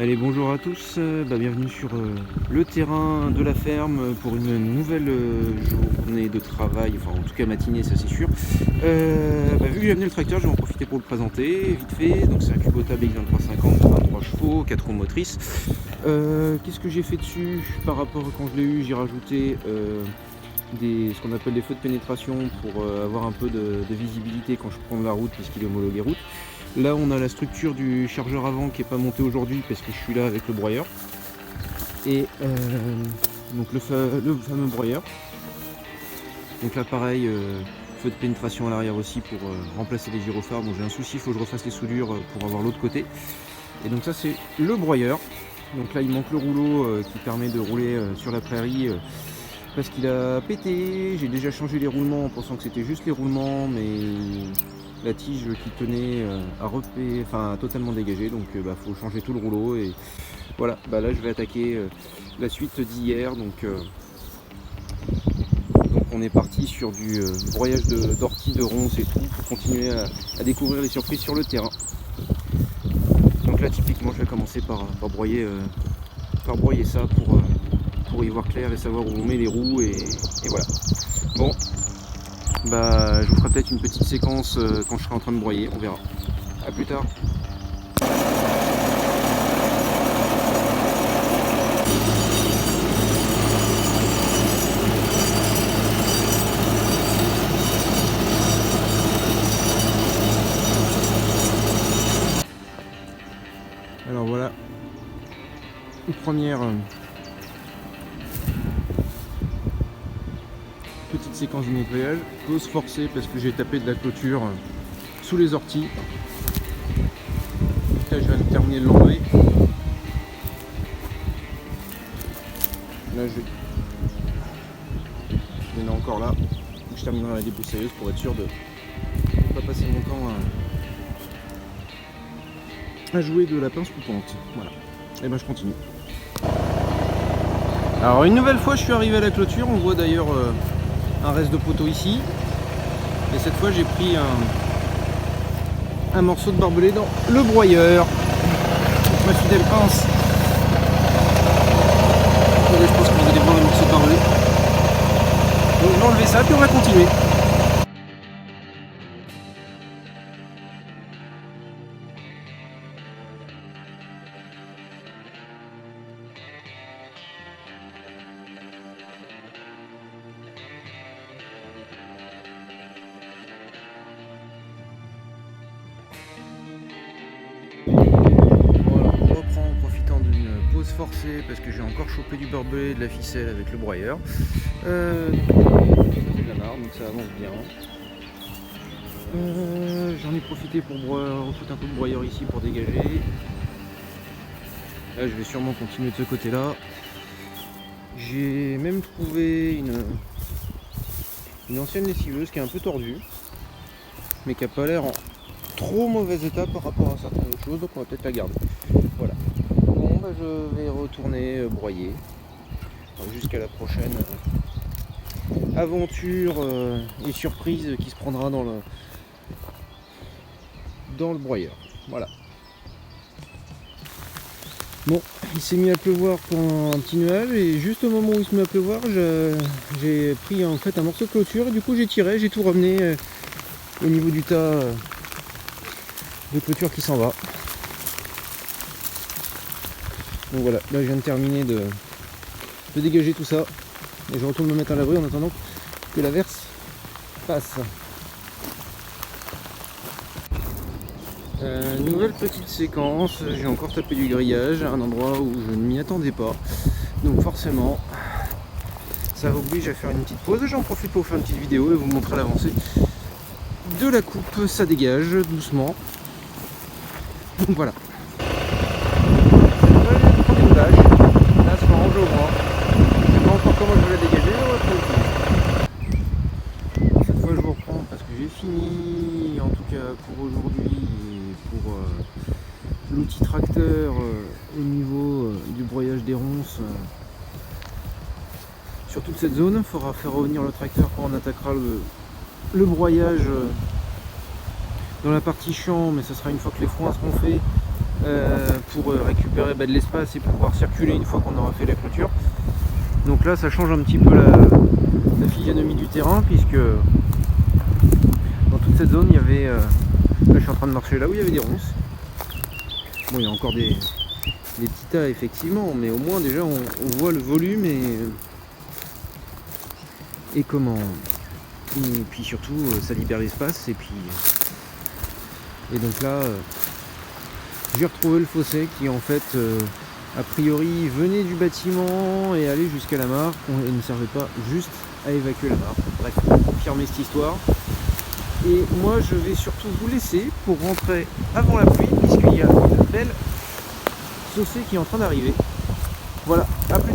Allez, bonjour à tous, bienvenue sur le terrain de la ferme pour une nouvelle journée de travail, enfin en tout cas matinée, ça c'est sûr. Vu que j'ai amené le tracteur, je vais en profiter pour le présenter vite fait. Donc c'est un Kubota BX2350, 23 chevaux, 4 roues motrices. Qu'est-ce que j'ai fait dessus par rapport à quand je l'ai eu? J'ai rajouté ce qu'on appelle des feux de pénétration pour avoir un peu de visibilité quand je prends de la route puisqu'il est homologué route. Là on a la structure du chargeur avant qui n'est pas montée aujourd'hui parce que je suis là avec le broyeur. Et donc le fameux broyeur. Donc là pareil, feu de pénétration à l'arrière aussi pour remplacer les gyrophares. Bon, j'ai un souci, il faut que je refasse les soudures pour avoir l'autre côté. Et donc ça c'est le broyeur. Donc là il manque le rouleau qui permet de rouler sur la prairie parce qu'il a pété. J'ai déjà changé les roulements en pensant que c'était juste les roulements, mais la tige qui tenait a totalement dégagé, donc faut changer tout le rouleau. Et voilà, là je vais attaquer la suite d'hier. Donc on est parti sur du broyage d'ortie, de ronces et tout pour continuer à découvrir les surprises sur le terrain. Donc là typiquement je vais commencer par broyer ça pour y voir clair et savoir où on met les roues et voilà. Bon, je vous ferai peut-être une petite séquence quand je serai en train de broyer, on verra. A plus tard. Alors voilà, une première petite séquence de nettoyage, pause forcée parce que j'ai tapé de la clôture sous les orties. Là je viens de terminer de l'enlever. Là il y en a encore là. Je terminerai la débroussailleuse pour être sûr de ne pas passer mon temps à jouer de la pince coupante. Voilà. Et je continue. Alors une nouvelle fois je suis arrivé à la clôture, on voit d'ailleurs un reste de poteau ici. Et cette fois j'ai pris un morceau de barbelé dans le broyeur. Ma fidèle pince. Attendez, je pense que vous allez voir le morceau de barbelé. Donc je vais enlever ça puis on va continuer. Voilà, on reprend en profitant d'une pause forcée parce que j'ai encore chopé du barbelé et de la ficelle avec le broyeur. De la marre, donc ça avance bien. J'en ai profité pour refoutre un peu de broyeur ici pour dégager. Là je vais sûrement continuer de ce côté là. J'ai même trouvé une ancienne lessiveuse qui est un peu tordue mais qui n'a pas l'air en trop mauvais état par rapport à certaines autres choses, donc on va peut-être la garder. Voilà. Bon, je vais retourner broyer jusqu'à la prochaine aventure et surprise qui se prendra dans le broyeur. Voilà. Bon, il s'est mis à pleuvoir pendant un petit nuage et juste au moment où il se met à pleuvoir, j'ai pris en fait un morceau de clôture et du coup j'ai tiré, j'ai tout ramené au niveau du tas de clôture qui s'en va. Donc voilà, là je viens de terminer de dégager tout ça et je retourne me mettre à l'abri en attendant que l'averse passe. Nouvelle petite séquence, j'ai encore tapé du grillage à un endroit où je ne m'y attendais pas, donc forcément ça oblige à faire une petite pause. J'en profite pour vous faire une petite vidéo et vous montrer l'avancée de la coupe. Ça dégage doucement, donc voilà. Là ça va ranger au bras. Je sais pas encore comment je vais la dégager, mais on va trouver. Cette fois je vous reprends parce que j'ai fini en tout cas pour aujourd'hui et pour l'outil tracteur au niveau du broyage des ronces sur toute cette zone. Il faudra faire revenir le tracteur quand on attaquera le broyage dans la partie champ, mais ça sera une fois que les foins seront faits pour récupérer de l'espace et pouvoir circuler une fois qu'on aura fait la clôture. Donc là ça change un petit peu la physionomie du terrain, puisque dans toute cette zone il y avait, là je suis en train de marcher là où il y avait des ronces. Bon, il y a encore des petits tas effectivement, mais au moins déjà on voit le volume et comment, et puis surtout ça libère l'espace. Et donc là j'ai retrouvé le fossé qui en fait a priori venait du bâtiment et allait jusqu'à la mare et ne servait pas juste à évacuer la mare. Bref, confirmer cette histoire. Et moi je vais surtout vous laisser pour rentrer avant la pluie, puisqu'il y a une belle saucée qui est en train d'arriver. Voilà, à plus.